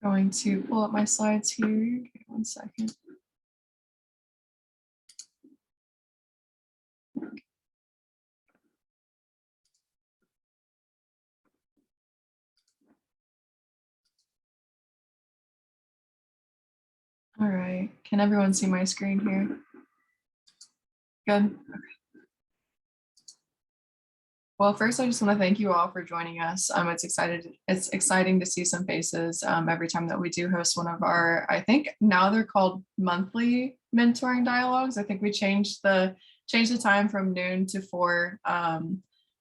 Going to pull up my slides here. Okay, 1 second. All right, can everyone see my screen here? Good. Okay. Well, first, I just want to thank you all for joining us. It's exciting to see some faces every time that we do host one of our, I think now they're called monthly mentoring dialogues. I think we changed the time from noon to 4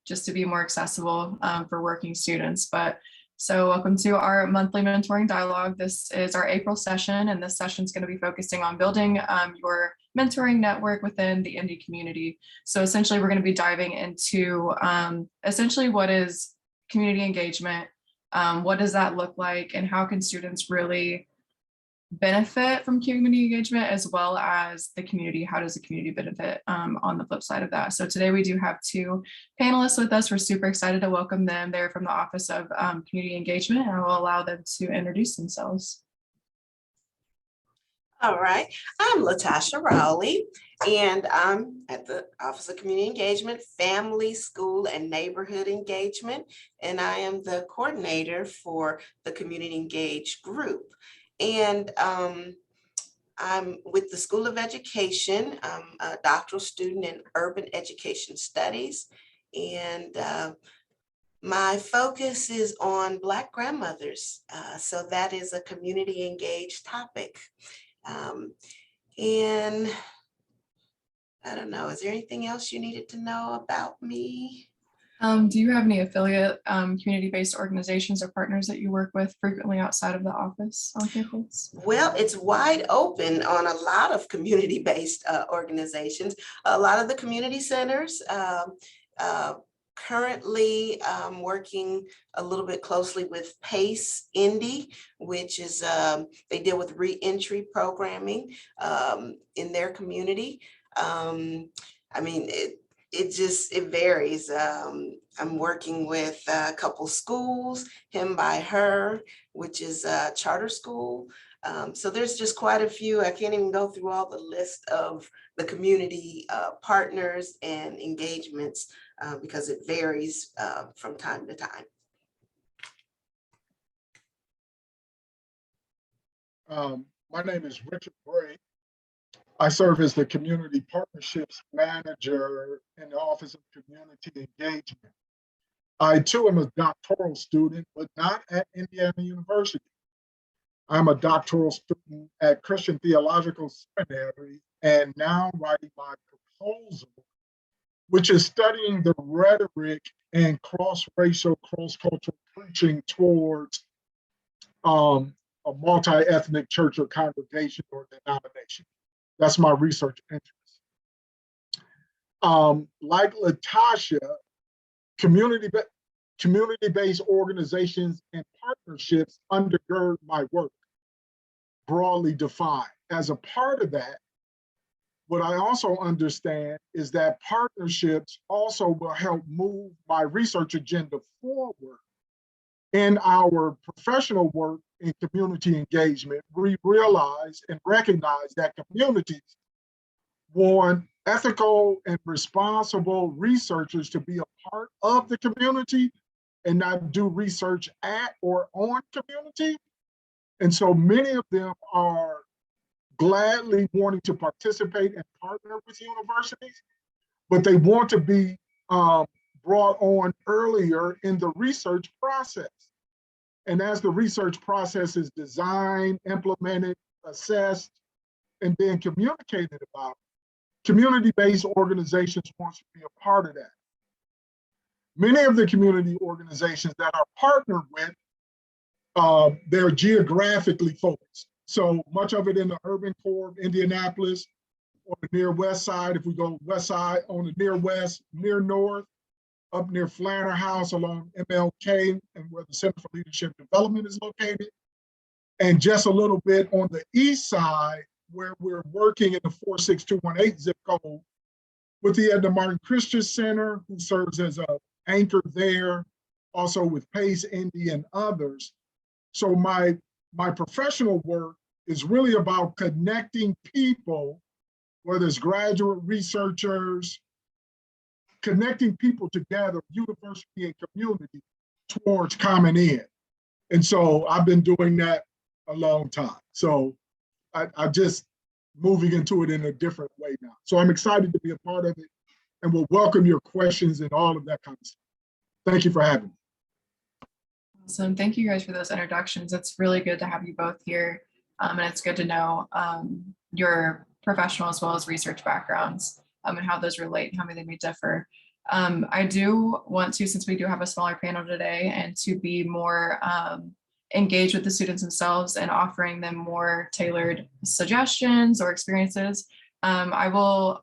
just to be more accessible for working students. But so welcome to our monthly mentoring dialogue. This is our April session, and this session is going to be focusing on building your mentoring network within the Indy community. So essentially, we're going to be diving into essentially what is community engagement, what does that look like, and how can students really benefit from community engagement, as well as the community. How does the community benefit on the flip side of that? So today we do have 2 panelists with us. We're super excited to welcome them. They're from the Office of Community Engagement, and I will allow them to introduce themselves. All right, I'm Latosha Rowley, and I'm at the Office of Community Engagement, Family, School, and Neighborhood Engagement, and I am the coordinator for the Community Engaged group. And I'm with the School of Education. I'm a doctoral student in Urban Education Studies, and my focus is on Black grandmothers. So that is a community engaged topic. And I don't know, is there anything else you needed to know about me? Do you have any affiliate community-based organizations or partners that you work with frequently outside of the office on campus? Well, it's wide open on a lot of community-based organizations. A lot of the community centers, currently working a little bit closely with PACE Indy, which is, they deal with re-entry programming in their community. I mean, it varies. I'm working with a couple schools, Him by Her, which is a charter school. So there's just quite a few. I can't even go through all the list of the community partners and engagements because it varies from time to time. My name is Richard Bray. I serve as the Community Partnerships Manager in the Office of Community Engagement. I too am a doctoral student, but not at Indiana University. I'm a doctoral student at Christian Theological Seminary and now writing my proposal, which is studying the rhetoric and cross-racial, cross-cultural preaching towards a multi-ethnic church or congregation or denomination. That's my research interest. Like Latosha, community-based organizations and partnerships undergird my work, broadly defined. As a part of that, what I also understand is that partnerships also will help move my research agenda forward in our professional work in community engagement. We realize and recognize that communities want ethical and responsible researchers to be a part of the community and not do research at or on community. And so many of them are gladly wanting to participate and partner with universities, but they want to be brought on earlier in the research process. And as the research process is designed, implemented, assessed, and then communicated about, community-based organizations want to be a part of that. Many of the community organizations that are partnered with, they're geographically focused. So much of it in the urban core of Indianapolis or the near west side. If we go west side, on the near west, near north, up near Flanner House along MLK and where the Center for Leadership Development is located. And just a little bit on the east side where we're working in the 46218 zip code with the Edna Martin Christian Center, who serves as an anchor there, also with PACE, Indy, and others. So my my professional work is really about connecting people, whether it's graduate researchers, connecting people together, university and community, towards common end. And so I've been doing that a long time. So I just moving into it in a different way now. So I'm excited to be a part of it and will welcome your questions and all of that kind of stuff. Thank you for having me. Awesome. Thank you guys for those introductions. It's really good to have you both here. And it's good to know your professional as well as research backgrounds and how those relate and how they may differ. I do want to, since we do have a smaller panel today, and to be more engaged with the students themselves and offering them more tailored suggestions or experiences. I will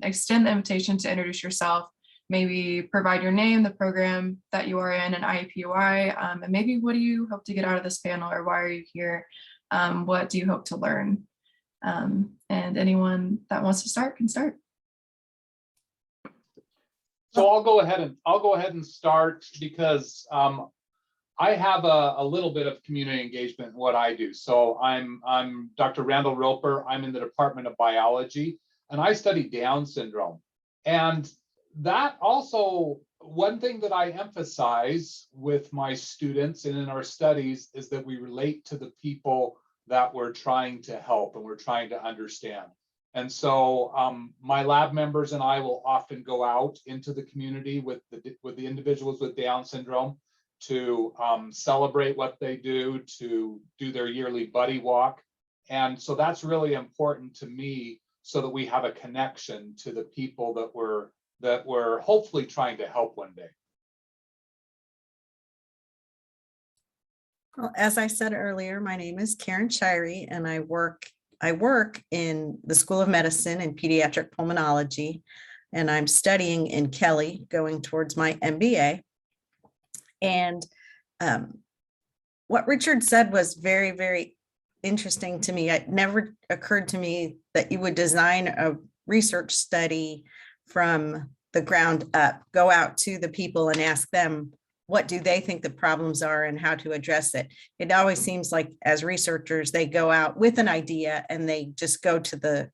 extend the invitation to introduce yourself, maybe provide your name, the program that you are in, and IUPUI, and maybe what do you hope to get out of this panel, or why are you here? What do you hope to learn? And anyone that wants to start can start. So I'll go ahead and start because I have a little bit of community engagement in what I do. So I'm Dr. Randall Roper. I'm in the Department of Biology, and I study Down syndrome. And that also, one thing that I emphasize with my students and in our studies is that we relate to the people that we're trying to help and we're trying to understand. And so my lab members and I will often go out into the community with the individuals with Down syndrome to celebrate what they do, to do their yearly buddy walk. And so that's really important to me, so that we have a connection to the people that we're hopefully trying to help one day. Well, as I said earlier, my name is Karen Shirey, and I work in the School of Medicine and Pediatric Pulmonology, and I'm studying in Kelly, going towards my MBA. And what Richard said was very, very interesting to me. It never occurred to me that you would design a research study from the ground up, go out to the people and ask them, what do they think the problems are and how to address it? It always seems like as researchers, they go out with an idea and they just go to the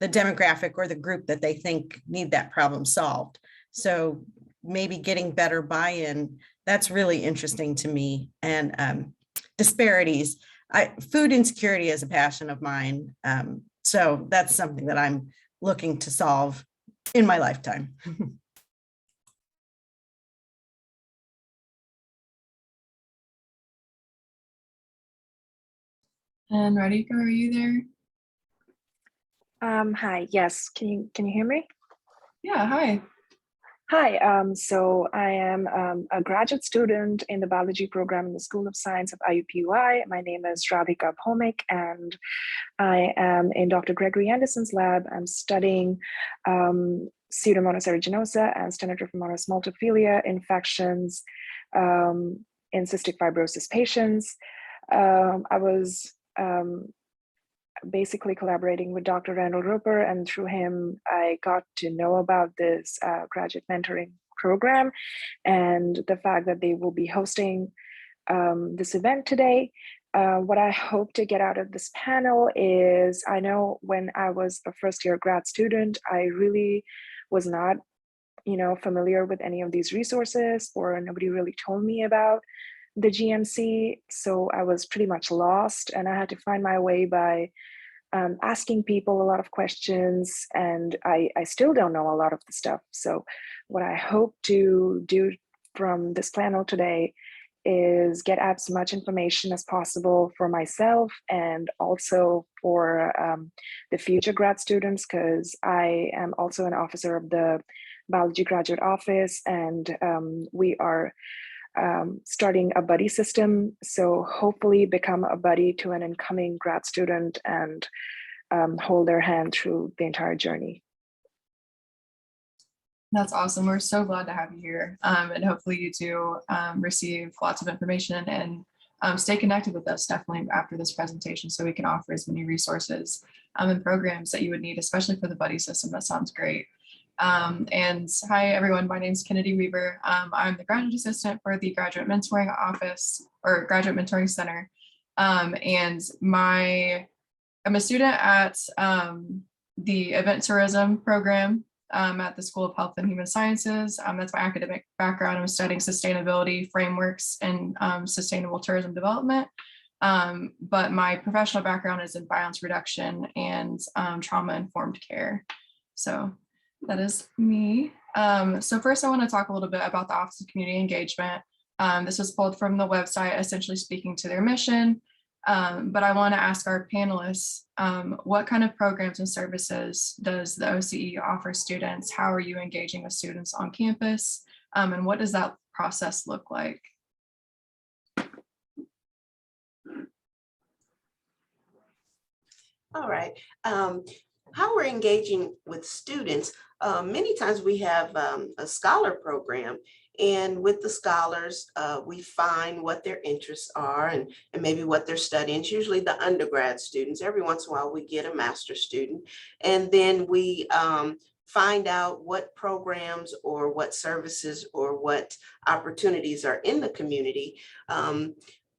demographic or the group that they think need that problem solved. So maybe getting better buy-in, that's really interesting to me. And disparities, food insecurity is a passion of mine. So that's something that I'm looking to solve in my lifetime. And Radhika, are you there? Hi, yes, can you hear me? Yeah, hi. Hi, so I am a graduate student in the biology program in the School of Science of IUPUI. My name is Radhika Bhomik, and I am in Dr. Gregory Anderson's lab. I'm studying Pseudomonas aeruginosa and Stenotrophomonas multifida infections in cystic fibrosis patients. I was basically collaborating with Dr. Randall Roper, and through him, I got to know about this graduate mentoring program and the fact that they will be hosting this event today. What I hope to get out of this panel is, I know when I was a first-year grad student, I really was not, familiar with any of these resources, or nobody really told me about the GMC. So I was pretty much lost, and I had to find my way by asking people a lot of questions, and I still don't know a lot of the stuff. So what I hope to do from this panel today is get as much information as possible for myself and also for the future grad students, because I am also an officer of the Biology Graduate Office, and we are starting a buddy system. So hopefully become a buddy to an incoming grad student and hold their hand through the entire journey. That's awesome. We're so glad to have you here. And hopefully you do receive lots of information and stay connected with us definitely after this presentation, so we can offer as many resources and programs that you would need, especially for the buddy system. That sounds great. And hi everyone, my name is Kennedy Weaver. I'm the graduate assistant for the Graduate Mentoring Office, or Graduate Mentoring Center. And I'm a student at the event tourism program at the School of Health and Human Sciences. That's my academic background. I'm studying sustainability frameworks and sustainable tourism development. But my professional background is in violence reduction and trauma-informed care. So that is me. So first I want to talk a little bit about the Office of Community Engagement. This was pulled from the website, essentially speaking to their mission. But I want to ask our panelists, what kind of programs and services does the OCE offer students? How are you engaging with students on campus? And what does that process look like? All right. How we're engaging with students, many times we have a scholar program, and with the scholars, we find what their interests are and maybe what they're studying. It's usually the undergrad students. Every once in a while we get a master's student, and then we find out what programs or what services or what opportunities are in the community.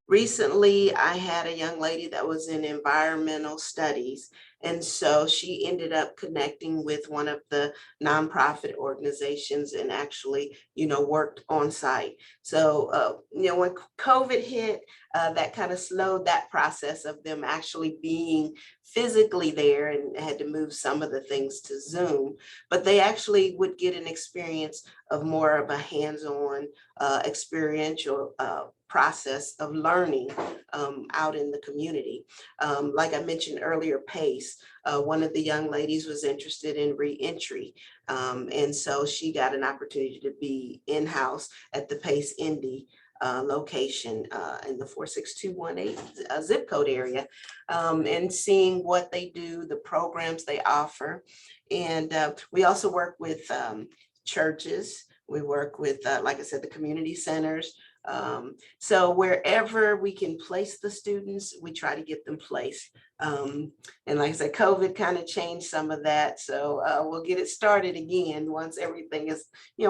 Recently, I had a young lady that was in environmental studies, and so she ended up connecting with one of the nonprofit organizations and actually, worked on site. So, when COVID hit, that kind of slowed that process of them actually being physically there, and had to move some of the things to Zoom, but they actually would get an experience of more of a hands-on experiential process of learning out in the community. Like I mentioned earlier, PACE, one of the young ladies was interested in re-entry. And so she got an opportunity to be in-house at the PACE Indy location in the 46218 zip code area, and seeing what they do, the programs they offer. And we also work with churches. We work with, like I said, the community centers. So wherever we can place the students, we try to get them placed. And like I said, COVID kind of changed some of that. So we'll get it started again once everything is,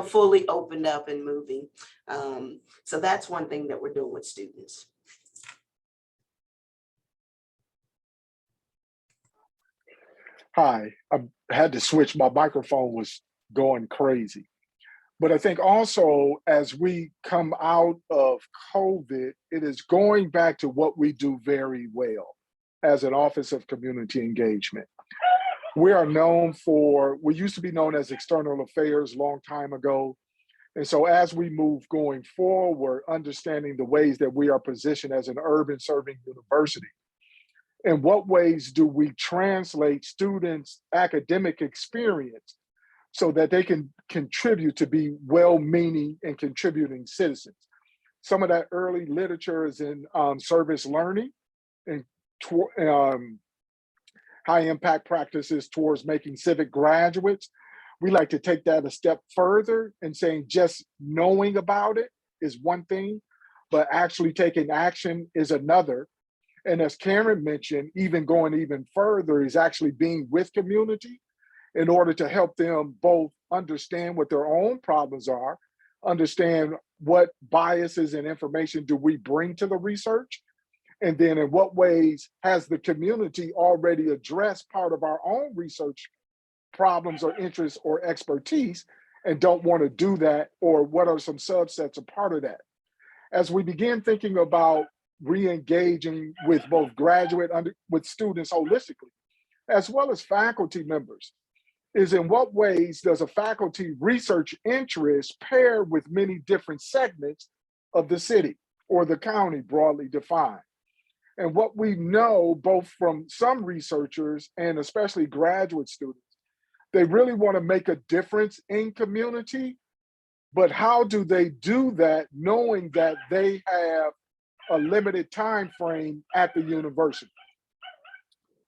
fully opened up and moving. So that's one thing that we're doing with students. Hi, I had to switch. My microphone was going crazy. But I think also as we come out of COVID, it is going back to what we do very well as an Office of Community Engagement. We used to be known as External Affairs a long time ago. And so as we move going forward, understanding the ways that we are positioned as an urban serving university, in what ways do we translate students' academic experience so that they can contribute to be well-meaning and contributing citizens? Some of that early literature is in service learning and high impact practices towards making civic graduates. We like to take that a step further and saying just knowing about it is one thing, but actually taking action is another. And as Karen mentioned, even going even further is actually being with community in order to help them both understand what their own problems are, understand what biases and information do we bring to the research, and then in what ways has the community already addressed part of our own research problems or interests or expertise and don't want to do that, or what are some subsets of part of that. As we begin thinking about re-engaging with both with students holistically, as well as faculty members, is in what ways does a faculty research interest pair with many different segments of the city or the county broadly defined? And what we know both from some researchers and especially graduate students, they really want to make a difference in community, but how do they do that knowing that they have a limited time frame at the university?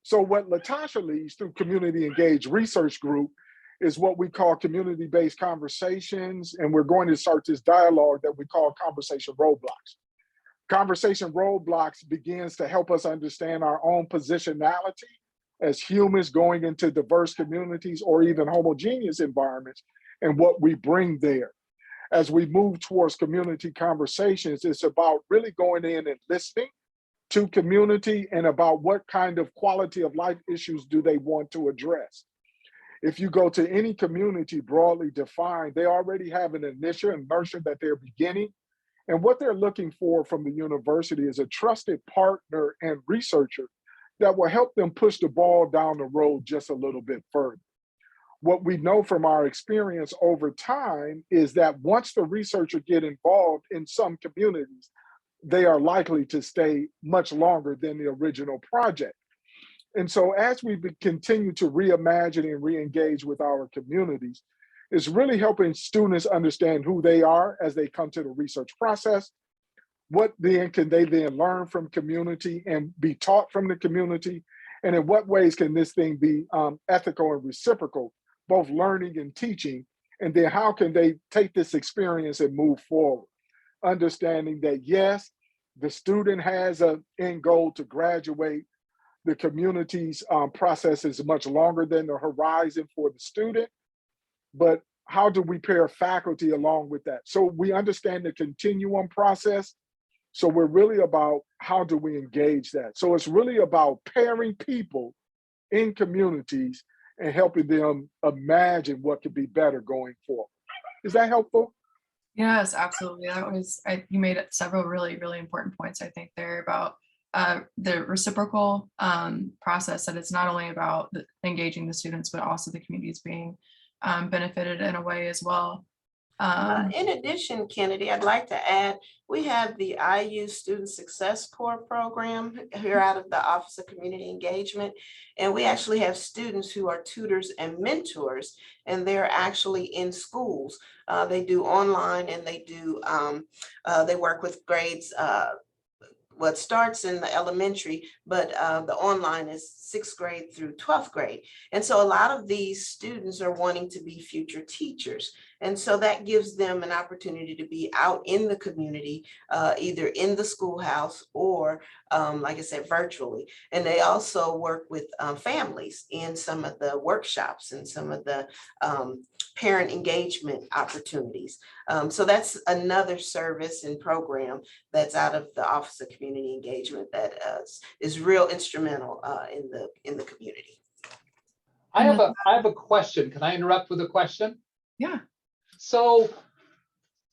So what Latosha leads through Community Engaged Research Group is what we call community-based conversations, and we're going to start this dialogue that we call conversation roadblocks. Conversation roadblocks begins to help us understand our own positionality as humans going into diverse communities or even homogeneous environments and what we bring there. As we move towards community conversations, it's about really going in and listening to community and about what kind of quality of life issues do they want to address. If you go to any community broadly defined, they already have an initial inertia that they're beginning. And what they're looking for from the university is a trusted partner and researcher that will help them push the ball down the road just a little bit further. What we know from our experience over time is that once the researcher get involved in some communities, they are likely to stay much longer than the original project. And so as we continue to reimagine and re-engage with our communities, it's really helping students understand who they are as they come to the research process. What then can they then learn from community and be taught from the community? And in what ways can this thing be ethical and reciprocal, both learning and teaching? And then how can they take this experience and move forward? Understanding that yes, the student has an end goal to graduate. The community's process is much longer than the horizon for the student, but how do we pair faculty along with that? So we understand the continuum process. So we're really about how do we engage that? So it's really about pairing people in communities and helping them imagine what could be better going forward. Is that helpful? Yes, absolutely. That was, you made several really, really important points, I think, there about the reciprocal process, that it's not only about engaging the students, but also the communities being benefited in a way as well. In addition, Kennedy, I'd like to add, we have the IU Student Success Corps program here out of the Office of Community Engagement. And we actually have students who are tutors and mentors, and they're actually in schools. They do online, and they do, they work with grades, what starts in the elementary, but the online is 6th grade through 12th grade. And so a lot of these students are wanting to be future teachers. And so that gives them an opportunity to be out in the community, either in the schoolhouse or, like I said, virtually. And they also work with families in some of the workshops and some of the parent engagement opportunities. So that's another service and program that's out of the Office of Community Engagement that is real instrumental in the community. I have a question. Can I interrupt with a question? Yeah. So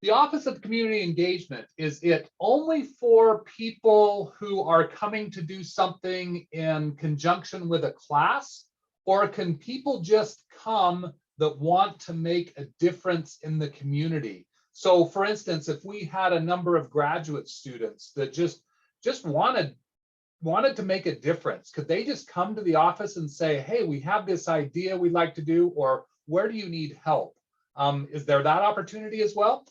the Office of Community Engagement, is it only for people who are coming to do something in conjunction with a class, or can people just come that want to make a difference in the community? So for instance, if we had a number of graduate students that just wanted to make a difference, could they just come to the office and say, hey, we have this idea we'd like to do, or where do you need help? Is there that opportunity as well?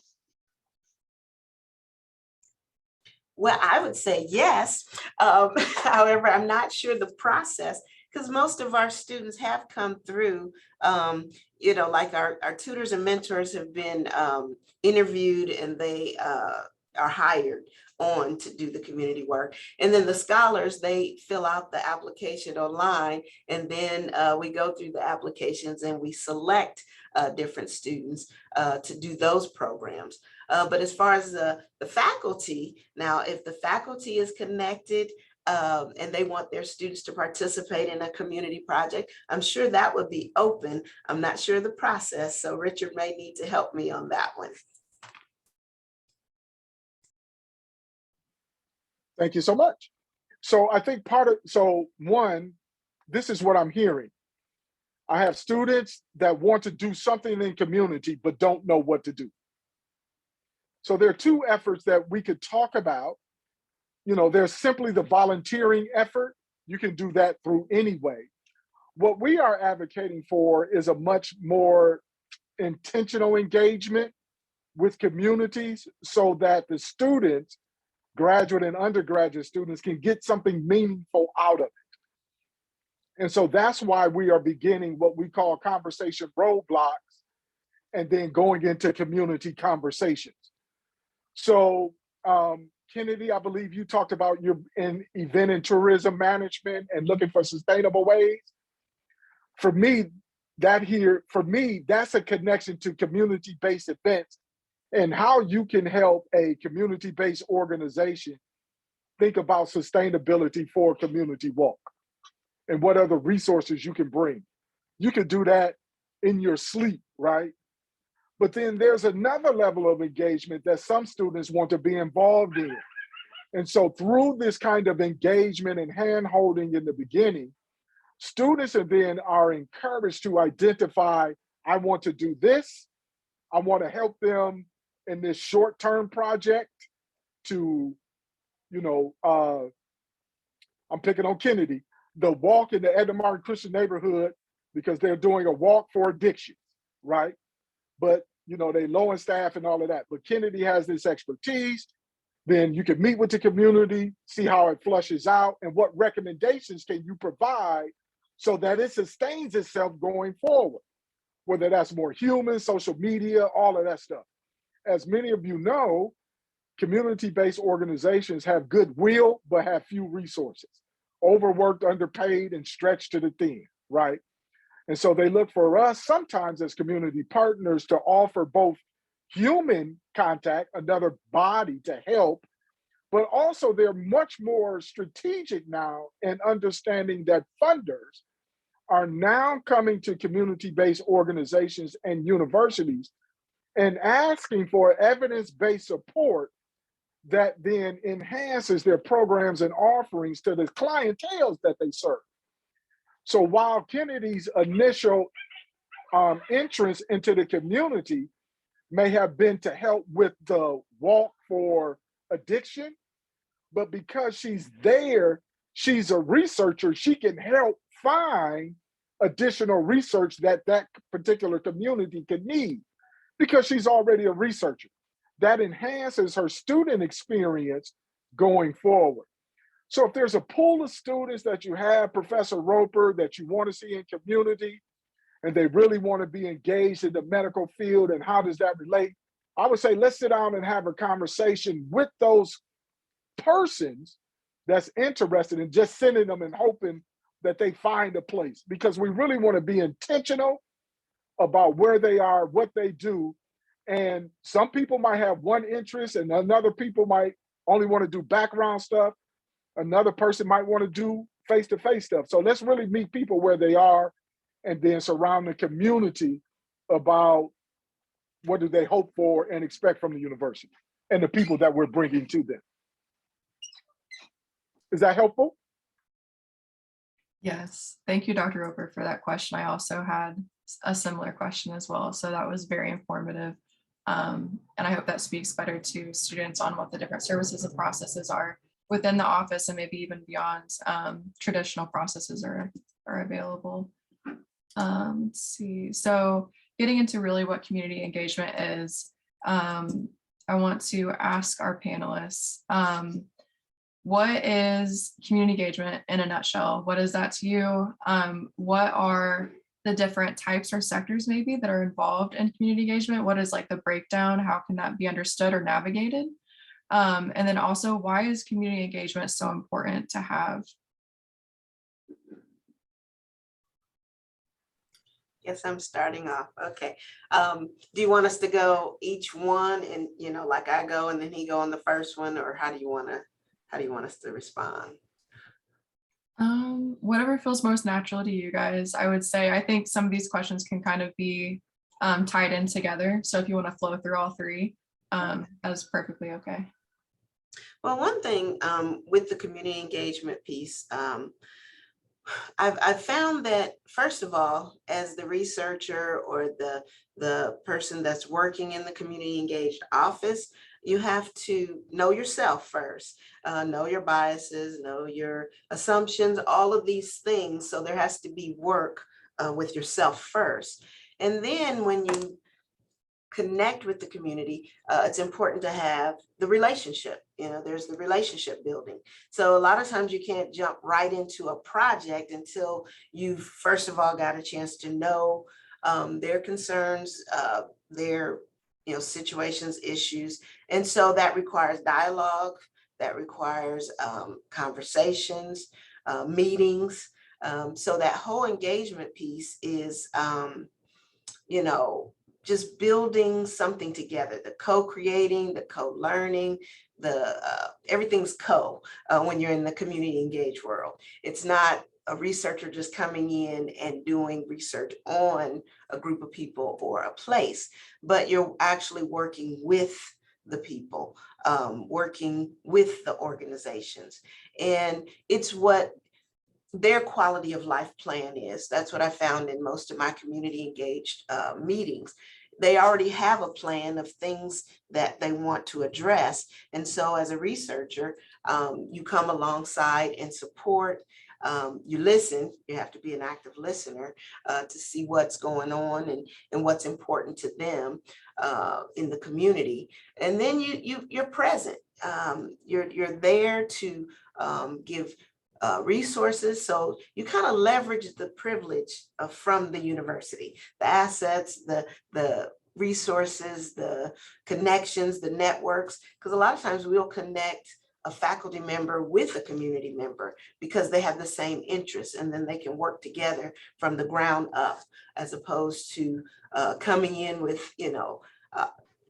Well, I would say yes. However, I'm not sure the process, because most of our students have come through, you know, like our tutors and mentors have been interviewed, and they are hired on to do the community work. And then the scholars, they fill out the application online, and then we go through the applications and we select different students to do those programs. But as far as the faculty, now, if the faculty is connected and they want their students to participate in a community project, I'm sure that would be open. I'm not sure the process, so Richard may need to help me on that one. Thank you so much. So I think one, this is what I'm hearing. I have students that want to do something in community, but don't know what to do. So there are two efforts that we could talk about. You know, there's simply the volunteering effort. You can do that through any way. What we are advocating for is a much more intentional engagement with communities, so that the students, graduate and undergraduate students, can get something meaningful out of it. And so that's why we are beginning what we call conversation roadblocks, and then going into community conversations. So Kennedy, I believe you talked about you're in event and tourism management and looking for sustainable ways. For me, that's a connection to community-based events, and how you can help a community-based organization think about sustainability for a community walk and what other resources you can bring. You could do that in your sleep, right? But then there's another level of engagement that some students want to be involved in. And so through this kind of engagement and hand-holding in the beginning, students then are encouraged to identify, I want to do this. I want to help them in this short-term project to, I'm picking on Kennedy, the walk in the Edna Martin Christian neighborhood, because they're doing a walk for addictions, right? But, they low in staff and all of that. But Kennedy has this expertise. Then you can meet with the community, see how it flushes out, and what recommendations can you provide so that it sustains itself going forward, whether that's more human, social media, all of that stuff. As many of you know, community-based organizations have goodwill, but have few resources, overworked, underpaid, and stretched to the thin, right? And so they look for us sometimes as community partners to offer both human contact, another body to help, but also they're much more strategic now in understanding that funders are now coming to community-based organizations and universities and asking for evidence-based support that then enhances their programs and offerings to the clienteles that they serve. So while Kennedy's initial entrance into the community may have been to help with the walk for addiction, but because she's there, she's a researcher, she can help find additional research that particular community could need because she's already a researcher. That enhances her student experience going forward. So if there's a pool of students that you have, Professor Roper, that you want to see in community, and they really want to be engaged in the medical field, and how does that relate? I would say let's sit down and have a conversation with those persons that's interested in just sending them and hoping that they find a place, because we really want to be intentional about where they are, what they do. And some people might have one interest and another people might only want to do background stuff. Another person might want to do face-to-face stuff. So let's really meet people where they are and then surround the community about what do they hope for and expect from the university and the people that we're bringing to them. Is that helpful? Yes, thank you, Dr. Roper, for that question. I also had a similar question as well, so that was very informative. And I hope that speaks better to students on what the different services and processes are within the office and maybe even beyond traditional processes are available. Let's see, so getting into really what community engagement is, I want to ask our panelists, what is community engagement in a nutshell? What is that to you? What are the different types or sectors maybe that are involved in community engagement? What is like the breakdown? How can that be understood or navigated? And then also, why is community engagement so important to have? Yes, I'm starting off. Okay. Do you want us to go each one and, like I go and then he go on the first one, or how do you want us to respond? Whatever feels most natural to you guys. I would say, I think some of these questions can kind of be tied in together. So if you want to flow through all three, that's perfectly okay. Well, one thing with the community engagement piece, I've found that, first of all, as the researcher or the person that's working in the community engaged office, you have to know yourself first, know your biases, know your assumptions, all of these things. So there has to be work with yourself first. And then when you connect with the community, it's important to have the relationship. There's the relationship building. So a lot of times you can't jump right into a project until you've first of all got a chance to know their concerns, their situations, issues. And so that requires dialogue, that requires conversations, meetings. So that whole engagement piece is, just building something together, the co-creating, the co-learning, the everything's when you're in the community engaged world. It's not a researcher just coming in and doing research on a group of people or a place, but you're actually working with the people, working with the organizations. And it's what their quality of life plan is. That's what I found in most of my community engaged meetings. They already have a plan of things that they want to address. And so as a researcher, you come alongside and support. You listen, you have to be an active listener to see what's going on and what's important to them in the community. And then you're present. You're there to give resources. So you kind of leverage the privilege from the university, the assets, the resources, the connections, the networks, because a lot of times we'll connect a faculty member with a community member because they have the same interests, and then they can work together from the ground up, as opposed to coming in with,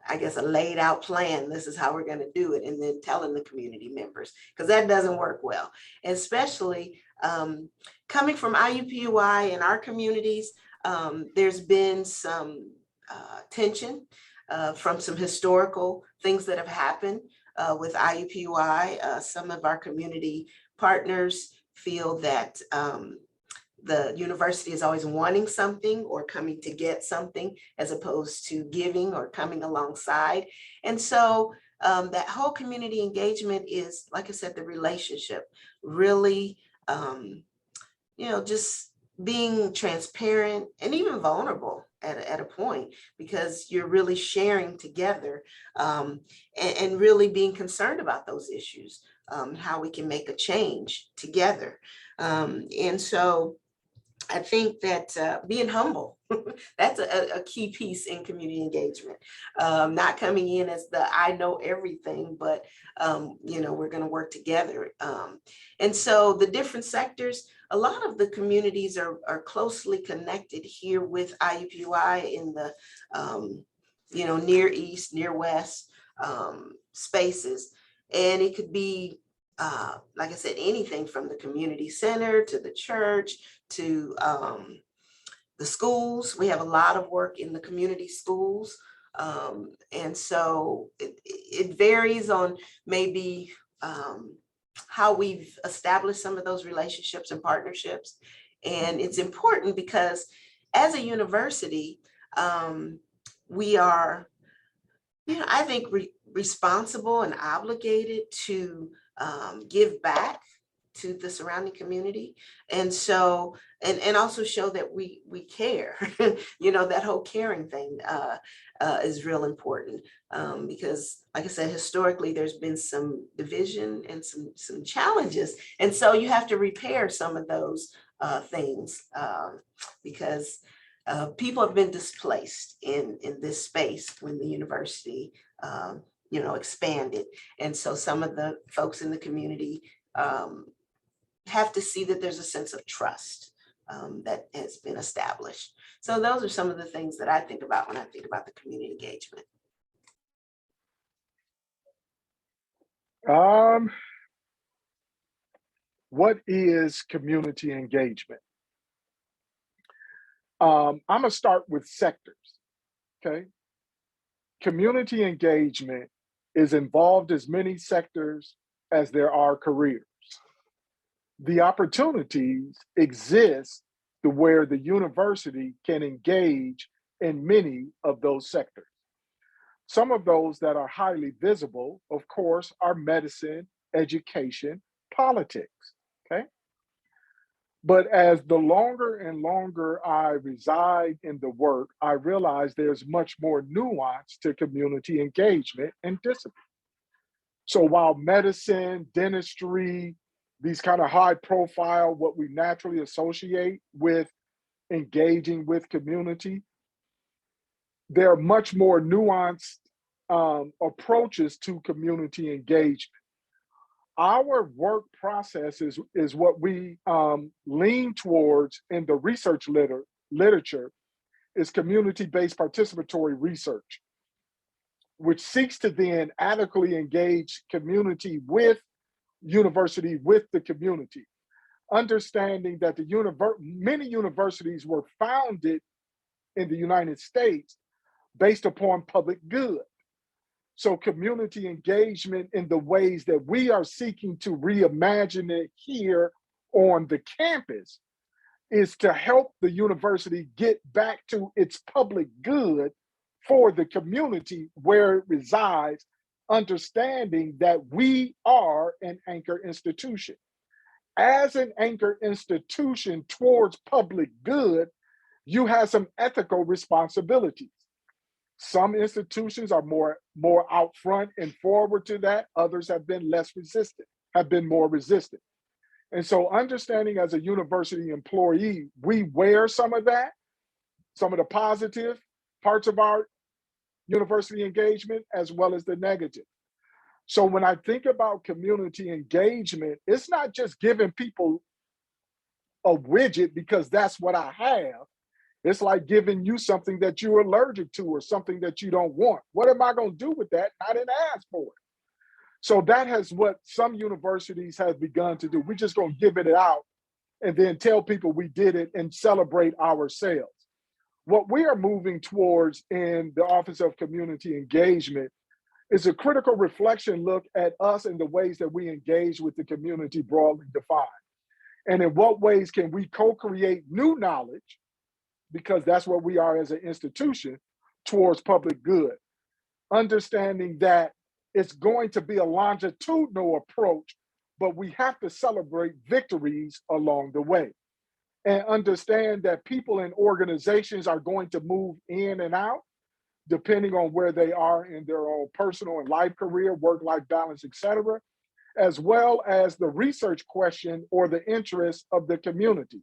I guess, a laid out plan. This is how we're going to do it. And then telling the community members, because that doesn't work well. Especially coming from IUPUI in our communities, there's been some tension from some historical things that have happened with IUPUI. Some of our community partners feel that the university is always wanting something or coming to get something, as opposed to giving or coming alongside. And so that whole community engagement is, like I said, the relationship, really, just being transparent and even vulnerable at a point, because you're really sharing together and really being concerned about those issues, how we can make a change together. And so I think that being humble, that's a key piece in community engagement. Not coming in as the I know everything, but we're going to work together. And so the different sectors, a lot of the communities are closely connected here with IUPUI in the Near East, Near West spaces. And it could be like I said, anything from the community center to the church to the schools. We have a lot of work in the community schools. And so it varies on maybe how we've established some of those relationships and partnerships. And it's important because as a university, we are, I think, responsible and obligated to give back to the surrounding community. And so, and also show that we care, that whole caring thing is real important because, like I said, historically, there's been some division and some challenges. And so you have to repair some of those things because people have been displaced in this space when the university expanded. And so some of the folks in the community have to see that there's a sense of trust that has been established. So those are some of the things that I think about when I think about the community engagement. What is community engagement? I'm gonna start with sectors, okay? Community engagement is involved as many sectors as there are careers. The opportunities exist to where the university can engage in many of those sectors. Some of those that are highly visible, of course, are medicine, education, politics, okay? But as the longer and longer I reside in the work, I realize there's much more nuance to community engagement and discipline. So while medicine, dentistry, these kind of high profile, what we naturally associate with engaging with community, there are much more nuanced approaches to community engagement. Our work process is what we lean towards in the research literature is community-based participatory research, which seeks to then adequately engage community with university, with the community, understanding that many universities were founded in the United States based upon public good. So community engagement in the ways that we are seeking to reimagine it here on the campus is to help the university get back to its public good for the community where it resides, understanding that we are an anchor institution. As an anchor institution towards public good, you have some ethical responsibilities. Some institutions are more out front and forward to that. Others have been more resistant. And so understanding as a university employee, we wear some of that, some of the positive parts of our university engagement, as well as the negative. So when I think about community engagement, it's not just giving people a widget because that's what I have. It's like giving you something that you're allergic to or something that you don't want. What am I going to do with that? I didn't ask for it. So that has what some universities have begun to do. We're just going to give it out and then tell people we did it and celebrate ourselves. What we are moving towards in the Office of Community Engagement is a critical reflection look at us and the ways that we engage with the community broadly defined. And in what ways can we co-create new knowledge, because that's what we are as an institution, towards public good. Understanding that it's going to be a longitudinal approach, but we have to celebrate victories along the way. And understand that people and organizations are going to move in and out, depending on where they are in their own personal and life career, work-life balance, et cetera, as well as the research question or the interest of the community.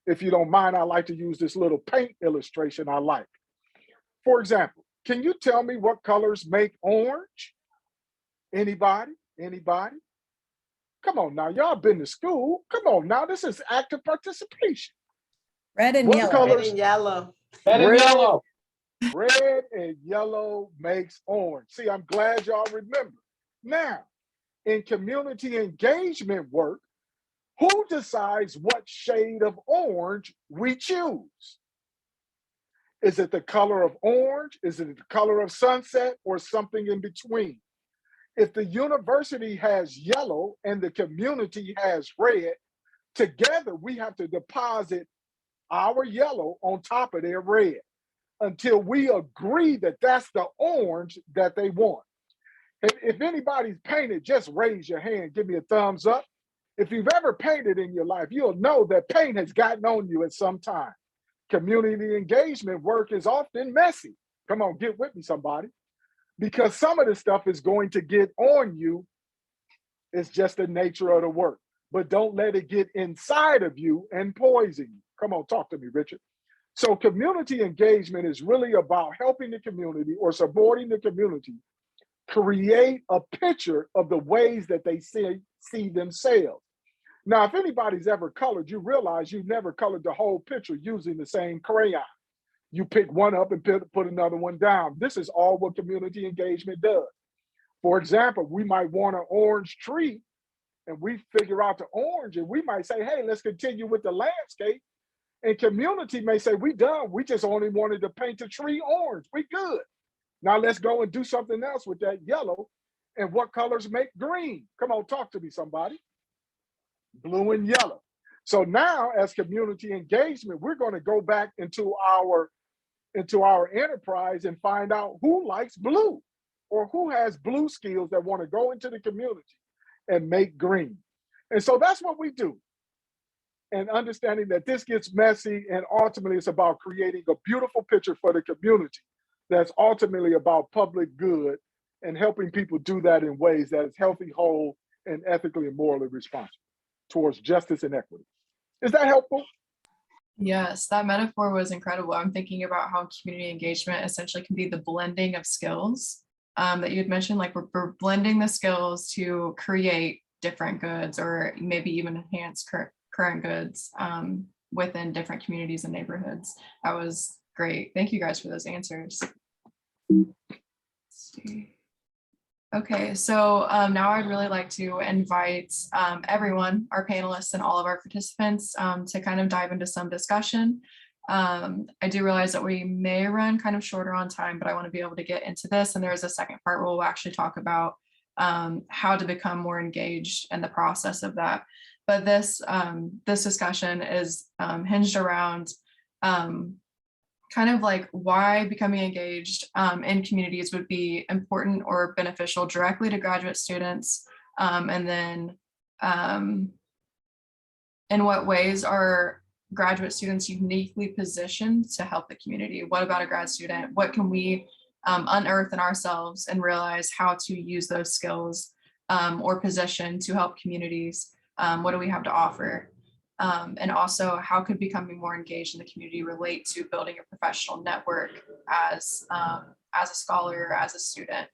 If you don't mind, I like to use this little paint illustration I like. For example, can you tell me what colors make orange? Anybody? Anybody? Come on now, y'all been to school. Come on now, this is active participation. Red and What yellow. colors? Red and yellow. Red and yellow. Red and yellow makes orange. See, I'm glad y'all remember. Now, in community engagement work, who decides what shade of orange we choose? Is it the color of orange? Is it the color of sunset, or something in between? If the university has yellow and the community has red, together we have to deposit our yellow on top of their red until we agree that that's the orange that they want. If anybody's painted, just raise your hand, give me a thumbs up. If you've ever painted in your life, you'll know that paint has gotten on you at some time. Community engagement work is often messy. Come on, get with me, somebody. Because some of the stuff is going to get on you. It's just the nature of the work. But don't let it get inside of you and poison you. Come on, talk to me, Richard. So community engagement is really about helping the community or supporting the community create a picture of the ways that they see themselves. Now, if anybody's ever colored, you realize you never colored the whole picture using the same crayon. You pick one up and put another one down. This is all what community engagement does. For example, we might want an orange tree and we figure out the orange and we might say, hey, let's continue with the landscape. And community may say, we done. We just only wanted to paint the tree orange. We good. Now let's go and do something else with that yellow. And what colors make green? Come on, talk to me, somebody. Blue and yellow. So now as community engagement, we're going to go back into our enterprise and find out who likes blue or who has blue skills that want to go into the community and make green. And so that's what we do. And understanding that this gets messy and ultimately it's about creating a beautiful picture for the community that's ultimately about public good and helping people do that in ways that is healthy, whole, and ethically and morally responsible towards justice and equity. Is that helpful? Yes, that metaphor was incredible. I'm thinking about how community engagement essentially can be the blending of skills that you had mentioned, like we're blending the skills to create different goods or maybe even enhance current goods. within different communities and neighborhoods. That was great. Thank you guys for those answers. Let's see. Okay, so now I'd really like to invite everyone, our panelists and all of our participants to kind of dive into some discussion. I do realize that we may run kind of shorter on time, but I want to be able to get into this. And there is a second part where we'll actually talk about how to become more engaged in the process of that. But this discussion is hinged around kind of like why becoming engaged in communities would be important or beneficial directly to graduate students. And then in what ways are graduate students uniquely positioned to help the community? What about a grad student? What can we unearth in ourselves and realize how to use those skills or position to help communities? What do we have to offer? And also, how could becoming more engaged in the community relate to building a professional network as a scholar, as a student?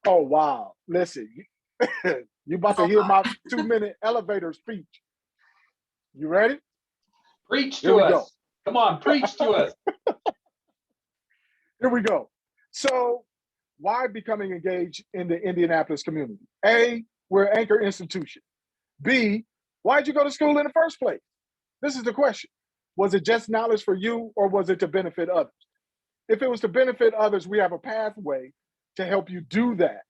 Oh, wow. Listen, you about to hear my 2-minute elevator speech. You ready? Preach Here to we us. go. Come on, preach to us. Here we go. So why becoming engaged in the Indianapolis community? A, we're an anchor institution. B, why'd you go to school in the first place? This is the question. Was it just knowledge for you, or was it to benefit others? If it was to benefit others, we have a pathway to help you do that.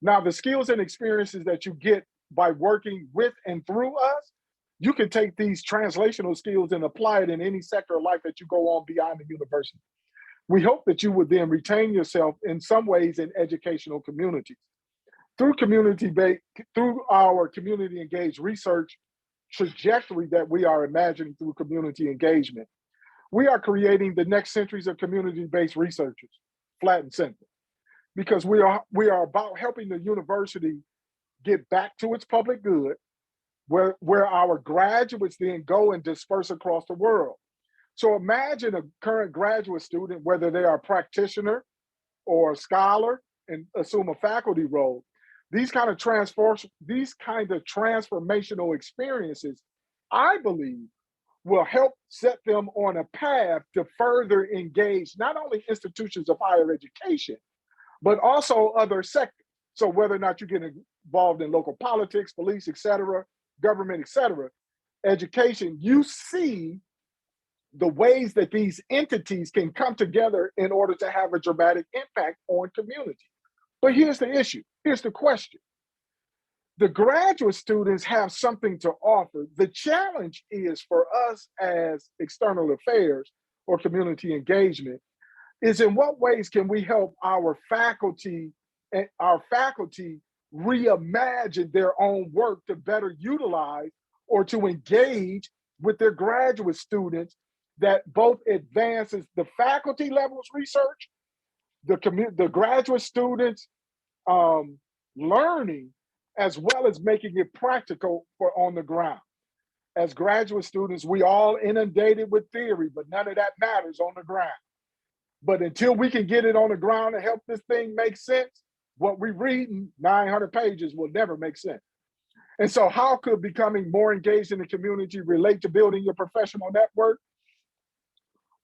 Now, the skills and experiences that you get by working with and through us, you can take these translational skills and apply it in any sector of life that you go on beyond the university. We hope that you would then retain yourself in some ways in educational communities. Through our community engaged research trajectory that we are imagining through community engagement, we are creating the next centuries of community-based researchers, flat and simple, because we are about helping the university get back to its public good, where our graduates then go and disperse across the world. So imagine a current graduate student, whether they are a practitioner or a scholar and assume a faculty role. These kind of transformational experiences, I believe, will help set them on a path to further engage not only institutions of higher education, but also other sectors. So whether or not you get involved in local politics, police, et cetera, government, et cetera, education, you see the ways that these entities can come together in order to have a dramatic impact on community. But here's the issue, here's the question. The graduate students have something to offer. The challenge is for us as external affairs or community engagement is in what ways can we help our faculty reimagine their own work to better utilize or to engage with their graduate students that both advances the faculty levels research, the graduate students learning, as well as making it practical for on the ground. As graduate students, we all inundated with theory, but none of that matters on the ground. But until we can get it on the ground and help this thing make sense, what we read in 900 pages will never make sense. And so how could becoming more engaged in the community relate to building your professional network?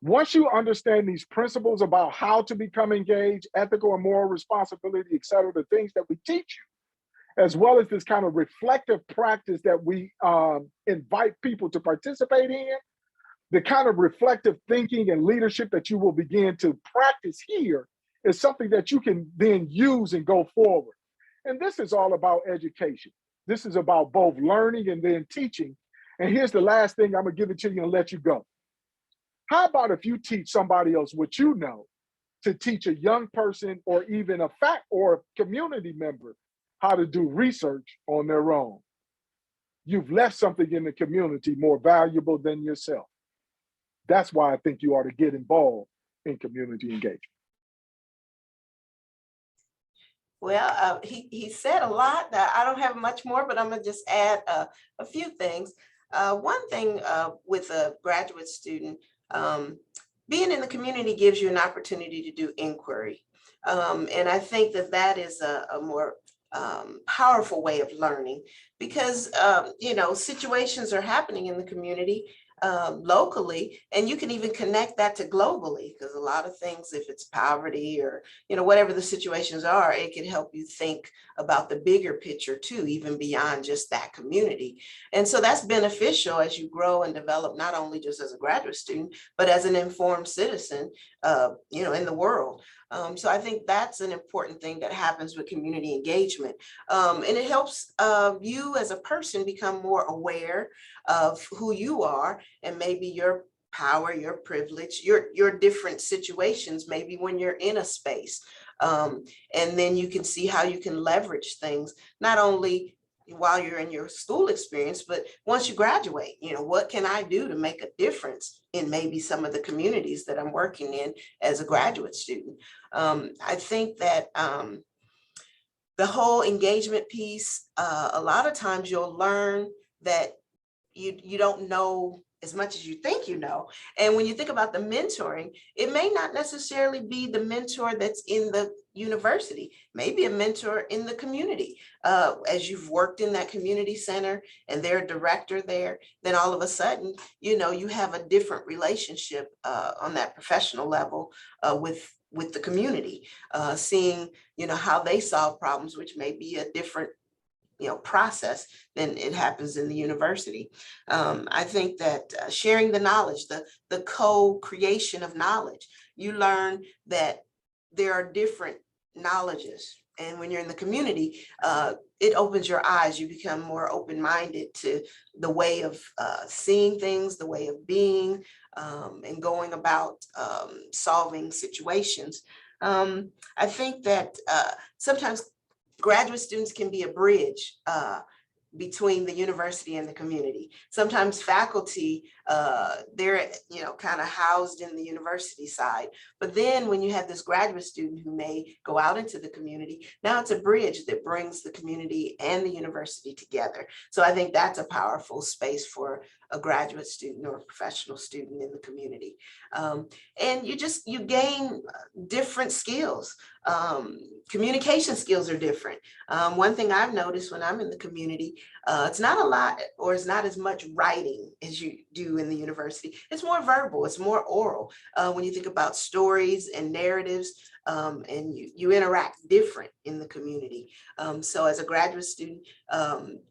Once you understand these principles about how to become engaged, ethical and moral responsibility, et cetera, the things that we teach you, as well as this kind of reflective practice that we invite people to participate in, the kind of reflective thinking and leadership that you will begin to practice here is something that you can then use and go forward. And this is all about education. This is about both learning and then teaching. And here's the last thing, I'm gonna give it to you and let you go. How about if you teach somebody else what you know to teach a young person or even a community member how to do research on their own? You've left something in the community more valuable than yourself. That's why I think you ought to get involved in community engagement. Well, he said a lot. I don't have much more, but I'm gonna just add a few things. One thing with a graduate student, being in the community gives you an opportunity to do inquiry. And I think that is a more powerful way of learning because, situations are happening in the community locally, and you can even connect that to globally, because a lot of things, if it's poverty or, whatever the situations are, it can help you think about the bigger picture too, even beyond just that community. And so that's beneficial as you grow and develop, not only just as a graduate student, but as an informed citizen, in the world. So I think that's an important thing that happens with community engagement. And it helps you as a person become more aware of who you are and maybe your power, your privilege, your different situations, maybe when you're in a space. And then you can see how you can leverage things, not only while you're in your school experience, but once you graduate, what can I do to make a difference in maybe some of the communities that I'm working in as a graduate student? I think that the whole engagement piece, a lot of times you'll learn that you don't know as much as you think you know. And when you think about the mentoring, it may not necessarily be the mentor that's in the university, maybe a mentor in the community. As you've worked in that community center and they're a director there, then all of a sudden, you have a different relationship on that professional level with the community, seeing, how they solve problems, which may be a different process than it happens in the university. I think that sharing the knowledge, the co-creation of knowledge, you learn that there are different knowledges. And when you're in the community, it opens your eyes. You become more open-minded to the way of seeing things, the way of being, and going about solving situations. I think that sometimes graduate students can be a bridge between the university and the community. Sometimes faculty, they're kind of housed in the university side. But then when you have this graduate student who may go out into the community, now it's a bridge that brings the community and the university together. So I think that's a powerful space for a graduate student or a professional student in the community. And you gain different skills. Communication skills are different. One thing I've noticed when I'm in the community, it's not a lot, or it's not as much writing as you do in the university. It's more verbal, it's more oral. When you think about stories and narratives, and you interact different in the community. So as a graduate student,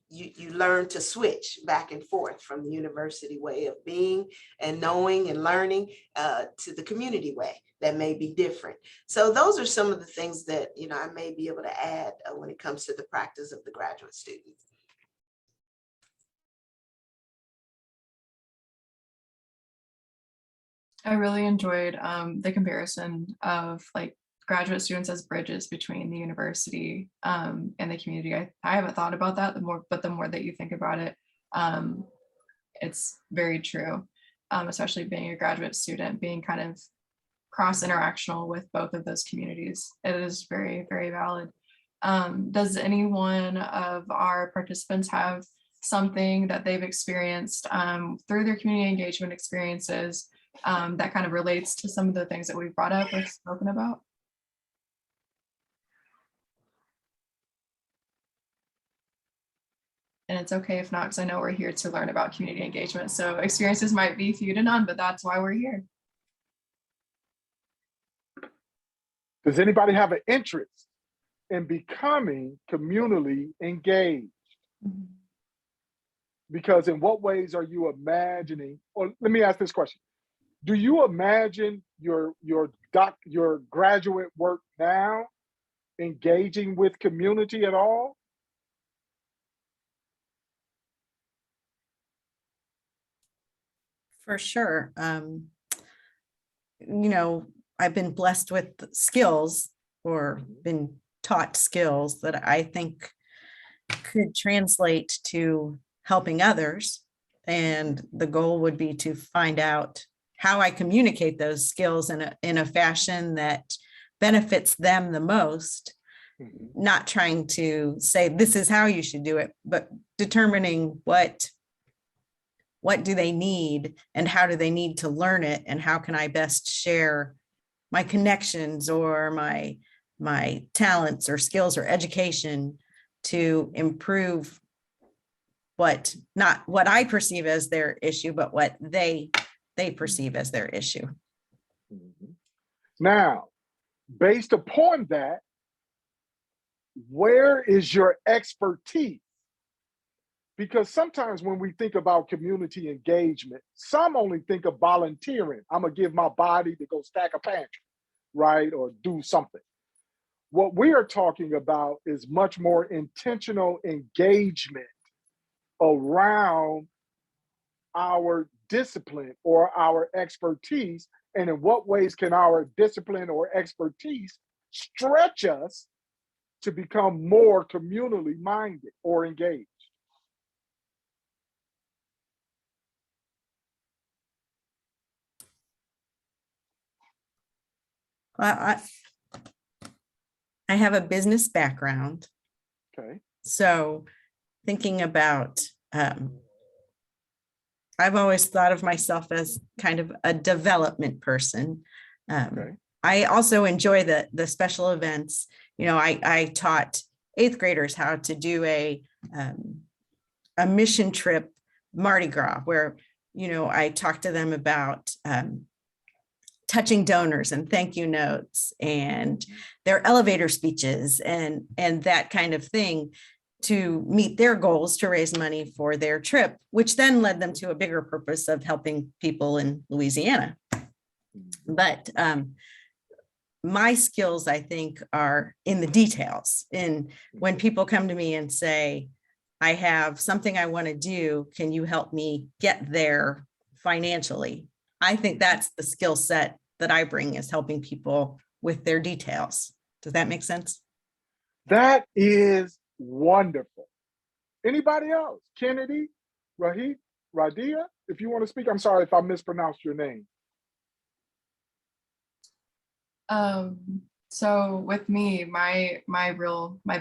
you learn to switch back and forth from the university way of being and knowing and learning to the community way that may be different. So those are some of the things that I may be able to add when it comes to the practice of the graduate student. I really enjoyed the comparison of like graduate students as bridges between the university and the community. I haven't thought about that but the more that you think about it, it's very true, especially being a graduate student, being kind of cross-interactional with both of those communities. It is very, very valid. Does any one of our participants have something that they've experienced through their community engagement experiences that kind of relates to some of the things that we've brought up or spoken about? And it's okay if not, because I know we're here to learn about community engagement. So experiences might be few to none, but that's why we're here. Does anybody have an interest in becoming communally engaged? Mm-hmm. Because in what ways are you imagining, or let me ask this question. Do you imagine your graduate work now engaging with community at all? For sure. I've been blessed with skills or been taught skills that I think could translate to helping others. And the goal would be to find out how I communicate those skills in a fashion that benefits them the most, not trying to say this is how you should do it, but determining what do they need and how do they need to learn it, and how can I best share my connections or my talents or skills or education to improve not what I perceive as their issue, but what they perceive as their issue. Now, based upon that, where is your expertise? Because sometimes when we think about community engagement, some only think of volunteering. I'm gonna give my body to go stack a pantry, right? Or do something. What we are talking about is much more intentional engagement around our discipline or our expertise, and in what ways can our discipline or expertise stretch us to become more communally minded or engaged? I have a business background. Okay. So thinking about, I've always thought of myself as kind of a development person. Okay. I also enjoy the special events. You know, I taught 8th graders how to do a mission trip Mardi Gras, where, you know, I talked to them about touching donors and thank you notes and their elevator speeches and that kind of thing to meet their goals to raise money for their trip, which then led them to a bigger purpose of helping people in Louisiana. But my skills, I think, are in the details. In when people come to me and say, I have something I want to do, can you help me get there financially? I think that's the skill set that I bring, is helping people with their details. Does that make sense? That is wonderful. Anybody else? Kennedy, Radia, if you want to speak. I'm sorry if I mispronounced your name. So with me, my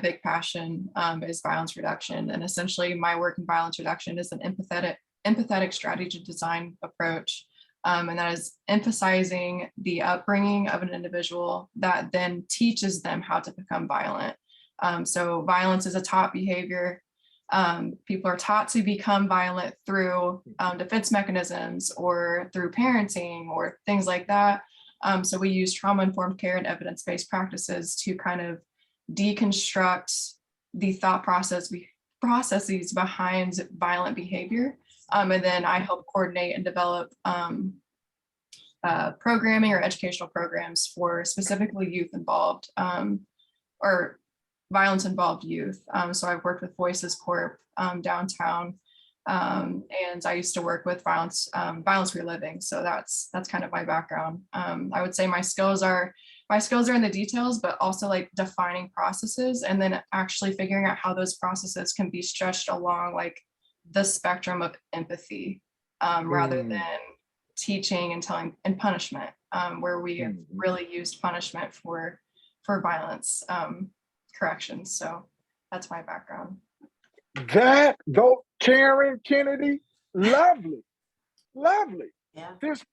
big passion is violence reduction, and essentially my work in violence reduction is an empathetic strategy design approach, and that is emphasizing the upbringing of an individual that then teaches them how to become violent. So violence is a taught behavior. People are taught to become violent through defense mechanisms or through parenting or things like that. So we use trauma-informed care and evidence-based practices to kind of deconstruct the thought processes behind violent behavior. And then I help coordinate and develop programming or educational programs for specifically youth involved or violence involved youth. So I've worked with Voices Corp downtown. And I used to work with violence reliving. So that's kind of my background. I would say my skills are in the details, but also like defining processes and then actually figuring out how those processes can be stretched along like the spectrum of empathy, rather than teaching and telling and punishment, where we have really used punishment for violence corrections. So that's my background. Karen, Kennedy, lovely. Yeah. There's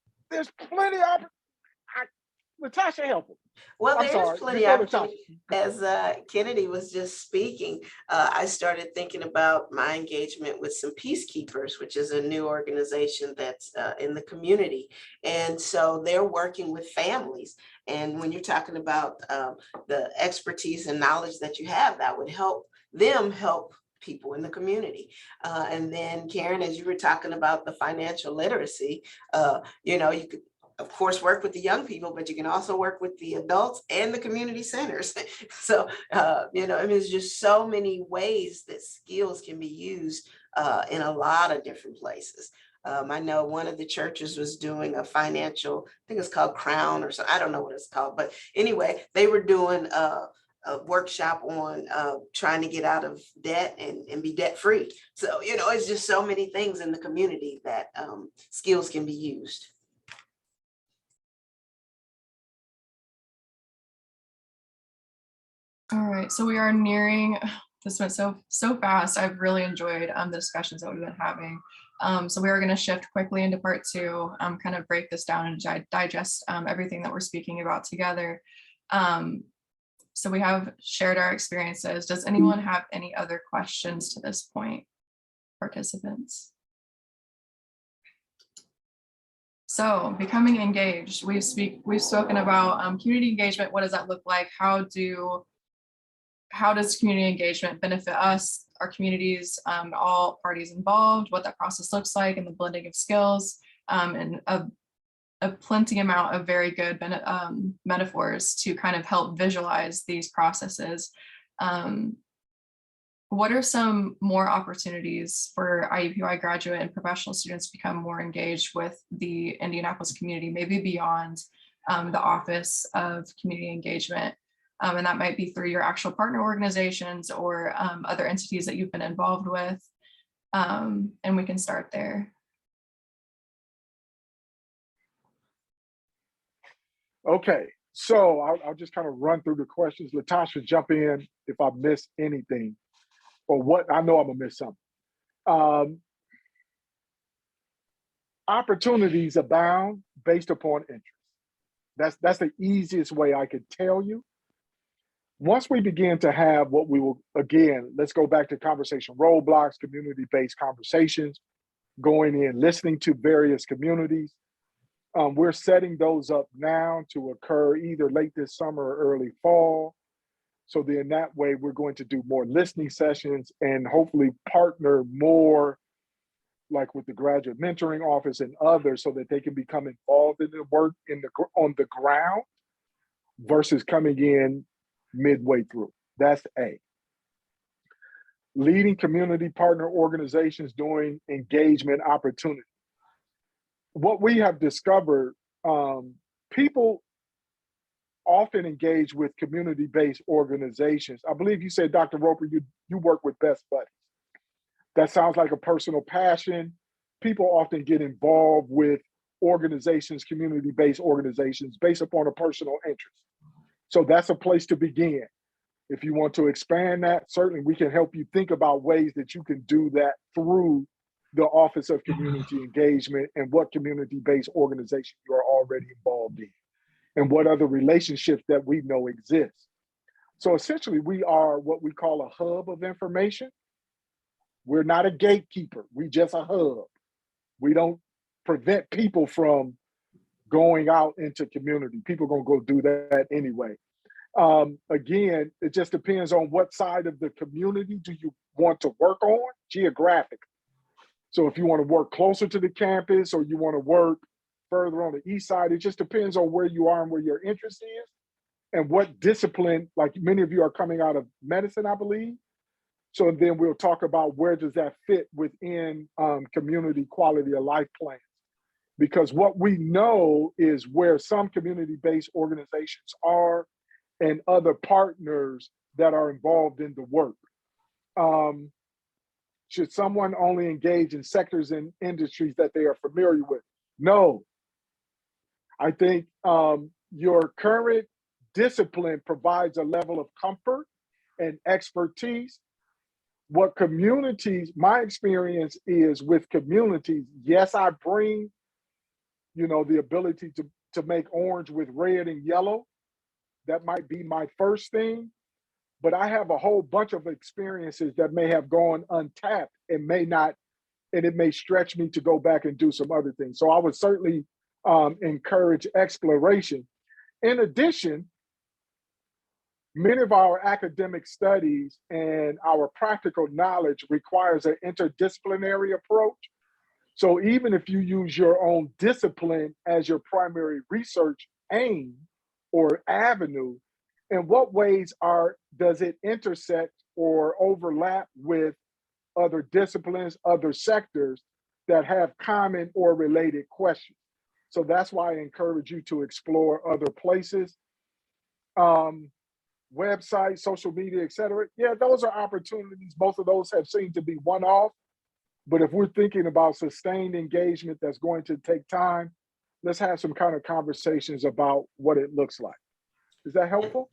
plenty of Latosha, help him. Well, I'm there is sorry. plenty of opportunity. As Kennedy was just speaking, I started thinking about my engagement with some Peacekeepers, which is a new organization that's in the community. And so they're working with families. And when you're talking about the expertise and knowledge that you have, that would help them help people in the community. And then Karen, as you were talking about the financial literacy, you know, you could of course work with the young people, but you can also work with the adults and the community centers. So, you know, I mean, there's just so many ways that skills can be used in a lot of different places. I know one of the churches was doing a financial, I think it's called Crown or something. I don't know what it's called, but anyway, they were doing a workshop on trying to get out of debt and be debt free. So, you know, it's just so many things in the community that skills can be used. All right, so we are nearing, this went so fast. I've really enjoyed the discussions that we've been having. So we are going to shift quickly into part 2, kind of break this down and digest everything that we're speaking about together. So we have shared our experiences. Does anyone have any other questions to this point, participants? So becoming engaged, we've spoken about community engagement. What does that look like? How does community engagement benefit us, our communities, all parties involved, what that process looks like, and the blending of skills, and a plenty amount of very good metaphors to kind of help visualize these processes. What are some more opportunities for IUPUI graduate and professional students to become more engaged with the Indianapolis community, maybe beyond the Office of Community Engagement? And that might be through your actual partner organizations or other entities that you've been involved with. And we can start there. Okay, so I'll just kind of run through the questions. Latosha, jump in if I miss anything, or what I know I'm gonna miss something. Opportunities abound based upon interest. That's the easiest way I could tell you. Once we begin to have what we will, again, let's go back to conversation roadblocks, community-based conversations, going in, listening to various communities. We're setting those up now to occur either late this summer or early fall. So then that way we're going to do more listening sessions and hopefully partner more like with the graduate mentoring office and others so that they can become involved in the work on the ground versus coming in midway through. That's A. Leading community partner organizations doing engagement opportunities. What we have discovered, people often engage with community-based organizations. I believe you said, Dr. Roper, you work with Best Buddies. That sounds like a personal passion. People often get involved with organizations, community-based organizations, based upon a personal interest. So that's a place to begin. If you want to expand that, certainly we can help you think about ways that you can do that through the Office of Community Engagement and what community-based organization you are already involved in and what other relationships that we know exist. So essentially we are what we call a hub of information. We're not a gatekeeper, we just a hub. We don't prevent people from going out into community. People are gonna go do that anyway. Again, it just depends on what side of the community do you want to work on geographically. So if you want to work closer to the campus or you want to work further on the east side, it just depends on where you are and where your interest is and what discipline, like many of you are coming out of medicine, I believe. So then we'll talk about where does that fit within community quality of life plans. Because what we know is where some community-based organizations are and other partners that are involved in the work. Should someone only engage in sectors and industries that they are familiar with? No. I think your current discipline provides a level of comfort and expertise. What communities, my experience is with communities, yes, I bring, the ability to make orange with red and yellow. That might be my first thing. But I have a whole bunch of experiences that may have gone untapped and may not, and it may stretch me to go back and do some other things. So I would certainly encourage exploration. In addition, many of our academic studies and our practical knowledge requires an interdisciplinary approach. So even if you use your own discipline as your primary research aim or avenue, in what ways does it intersect or overlap with other disciplines, other sectors that have common or related questions? So that's why I encourage you to explore other places, websites, social media, et cetera. Yeah, those are opportunities. Both of those have seemed to be one-off. But if we're thinking about sustained engagement that's going to take time, let's have some kind of conversations about what it looks like. Is that helpful?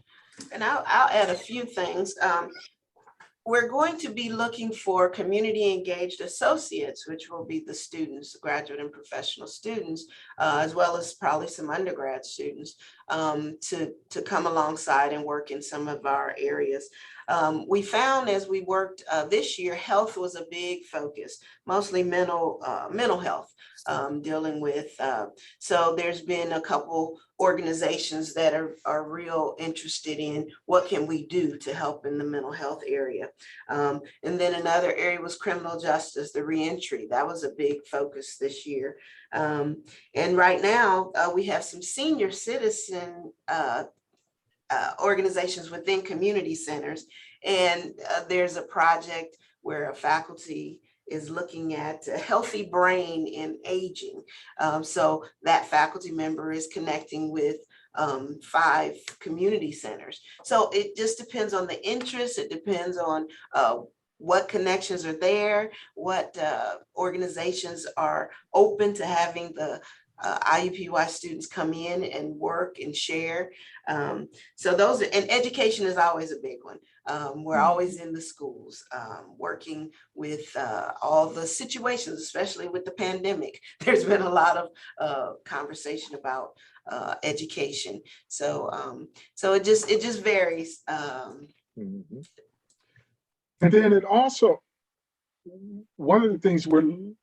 And I'll add a few things. we're going to be looking for community engaged associates, which will be the students, graduate and professional students, as well as probably some undergrad students, to come alongside and work in some of our areas. We found as we worked this year, health was a big focus, mostly mental health, dealing with. So there's been a couple organizations that are real interested in what can we do to help in the mental health area. And then another area was criminal justice, the reentry. That was a big focus this year. And right now we have some senior citizen organizations within community centers. And there's a project where a faculty is looking at a healthy brain in aging. So that faculty member is connecting with 5 community centers. So it just depends on the interest. It depends on what connections are there, what organizations are open to having the IUPUI students come in and work and share. So those are, and education is always a big one. We're always in the schools working with all the situations, especially with the pandemic. There's been a lot of conversation about education. So so it just varies. And then it also, one of the things let me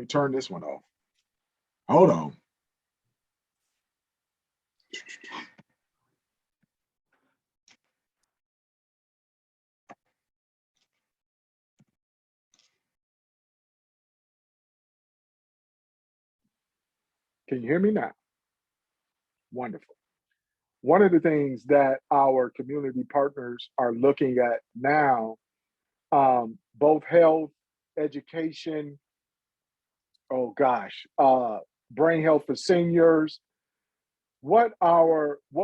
turn this one off. Hold on. Can you hear me now? Wonderful. One of the things that our community partners are looking at now, both health, education, brain health for seniors, what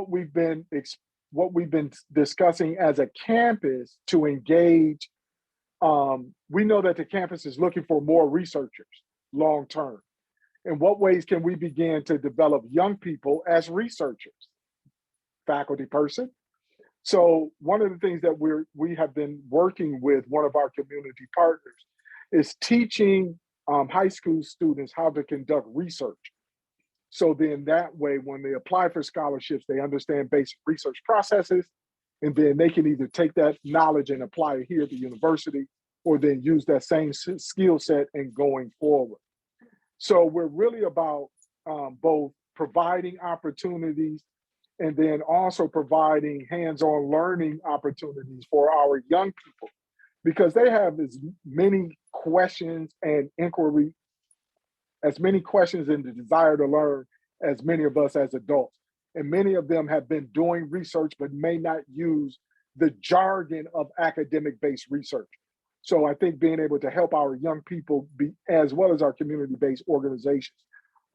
we've been discussing as a campus to engage. We know that the campus is looking for more researchers long term. In what ways can we begin to develop young people as researchers, faculty person? So one of the things that we have been working with one of our community partners is teaching high school students how to conduct research. So then that way, when they apply for scholarships, they understand basic research processes, and then they can either take that knowledge and apply it here at the university, or then use that same skill set and going forward. So we're really about both providing opportunities and then also providing hands-on learning opportunities for our young people, because they have as many questions and inquiry, as many questions and the desire to learn as many of us as adults. And many of them have been doing research, but may not use the jargon of academic-based research. So I think being able to help our young people be, as well as our community-based organizations,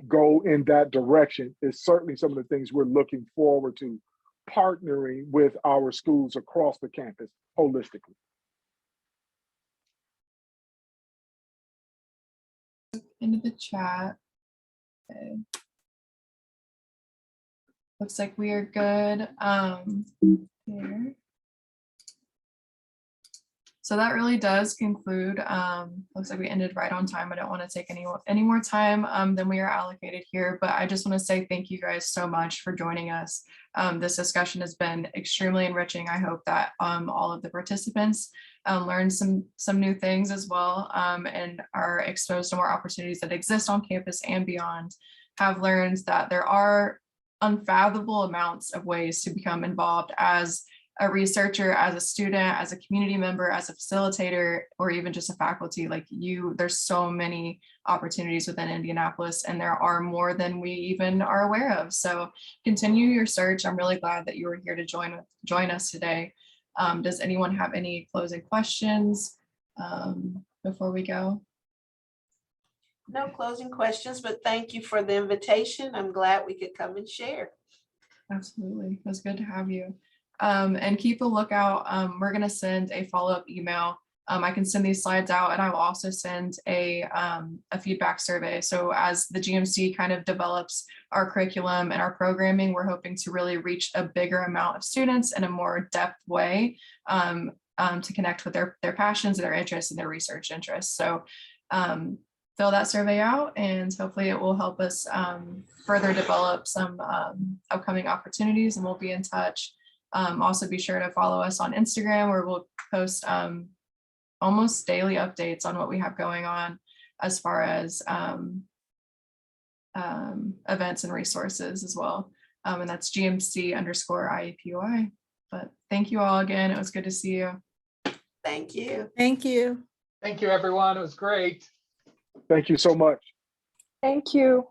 go in that direction is certainly some of the things we're looking forward to, partnering with our schools across the campus holistically. Into the chat. Okay. Looks like we are good here. So that really does conclude. Looks like we ended right on time. I don't want to take any more time than we are allocated here, but I just want to say thank you guys so much for joining us. This discussion has been extremely enriching. I hope that all of the participants learned some new things as well, and are exposed to more opportunities that exist on campus and beyond. Have learned that there are unfathomable amounts of ways to become involved as a researcher, as a student, as a community member, as a facilitator, or even just a faculty like you. There's so many opportunities within Indianapolis, and there are more than we even are aware of. So continue your search. I'm really glad that you were here to join us today. Does anyone have any closing questions before we go? No closing questions, but thank you for the invitation. I'm glad we could come and share. Absolutely. It was good to have you. And keep a lookout. We're going to send a follow-up email. I can send these slides out, and I will also send a feedback survey. So as the GMC kind of develops our curriculum and our programming, we're hoping to really reach a bigger amount of students in a more depth way. to connect with their passions, their interests, and their research interests. So fill that survey out, and hopefully it will help us further develop some upcoming opportunities, and we'll be in touch. Also be sure to follow us on Instagram, where we'll post almost daily updates on what we have going on as far as events and resources as well. And that's GMC_IUPUI. But thank you all again. It was good to see you. Thank you. Thank you. Thank you, everyone. It was great. Thank you so much. Thank you.